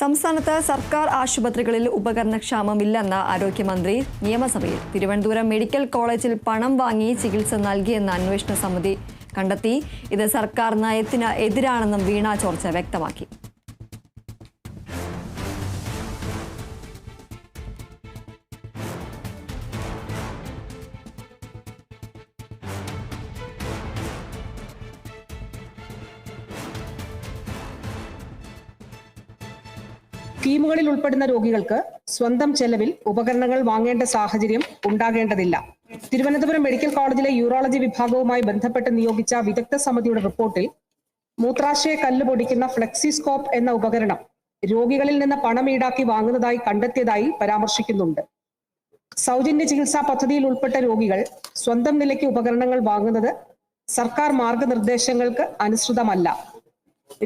സംസ്ഥാനത്ത് സർക്കാർ ആശുപത്രികളിൽ ഉപകരണക്ഷാമമില്ലെന്ന് ആരോഗ്യമന്ത്രി നിയമസഭയിൽ. തിരുവനന്തപുരം മെഡിക്കൽ കോളേജിൽ പണം വാങ്ങി ചികിത്സ നൽകിയെന്ന് അന്വേഷണ സമിതി കണ്ടെത്തി. ഇത് സർക്കാർ നയത്തിന് എതിരാണെന്നും വീണ ജോർജ് വ്യക്തമാക്കി. സ്കീമുകളിൽ ഉൾപ്പെടുന്ന രോഗികൾക്ക് സ്വന്തം ചെലവിൽ ഉപകരണങ്ങൾ വാങ്ങേണ്ട സാഹചര്യം ഉണ്ടാകേണ്ടതില്ല. തിരുവനന്തപുരം മെഡിക്കൽ കോളേജിലെ യൂറോളജി വിഭാഗവുമായി ബന്ധപ്പെട്ട് നിയോഗിച്ച വിദഗ്ധ സമിതിയുടെ റിപ്പോർട്ടിൽ മൂത്രാശയ കല്ല് പൊടിക്കുന്ന ഫ്ലെക്സിസ്കോപ്പ് എന്ന ഉപകരണം രോഗികളിൽ നിന്ന് പണം ഈടാക്കി വാങ്ങുന്നതായി കണ്ടെത്തിയതായി പരാമർശിക്കുന്നുണ്ട്. സൗജന്യ ചികിത്സാ പദ്ധതിയിൽ ഉൾപ്പെട്ട രോഗികൾ സ്വന്തം നിലയ്ക്ക് ഉപകരണങ്ങൾ വാങ്ങുന്നത് സർക്കാർ മാർഗനിർദ്ദേശങ്ങൾക്ക് അനുസൃതമല്ല.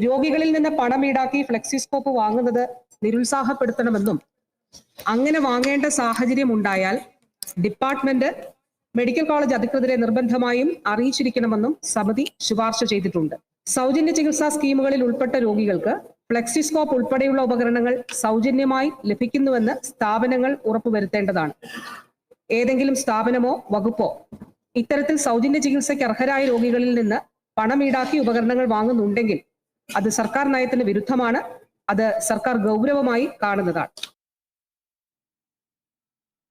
രോഗികളിൽ നിന്ന് പണം ഈടാക്കി ഫ്ലെക്സിസ്കോപ്പ് വാങ്ങുന്നത് നിരുത്സാഹപ്പെടുത്തണമെന്നും അങ്ങനെ വാങ്ങേണ്ട സാഹചര്യം ഉണ്ടായാൽ ഡിപ്പാർട്ട്മെന്റ് മെഡിക്കൽ കോളേജ് അധികൃതരെ നിർബന്ധമായും അറിയിച്ചിരിക്കണമെന്നും സമിതി ശുപാർശ ചെയ്തിട്ടുണ്ട്. സൗജന്യ ചികിത്സാ സ്കീമുകളിൽ ഉൾപ്പെട്ട രോഗികൾക്ക് ഫ്ലെക്സിസ്കോപ്പ് ഉൾപ്പെടെയുള്ള ഉപകരണങ്ങൾ സൗജന്യമായി ലഭിക്കുന്നുവെന്ന് സ്ഥാപനങ്ങൾ ഉറപ്പുവരുത്തേണ്ടതാണ്. ഏതെങ്കിലും സ്ഥാപനമോ വകുപ്പോ ഇത്തരത്തിൽ സൗജന്യ ചികിത്സയ്ക്ക് അർഹരായ രോഗികളിൽ നിന്ന് പണം ഈടാക്കി ഉപകരണങ്ങൾ വാങ്ങുന്നുണ്ടെങ്കിൽ അത് സർക്കാർ നയത്തിന് വിരുദ്ധമാണ്. അത് സർക്കാർ ഗൗരവമായി കാണുന്നതാണ്.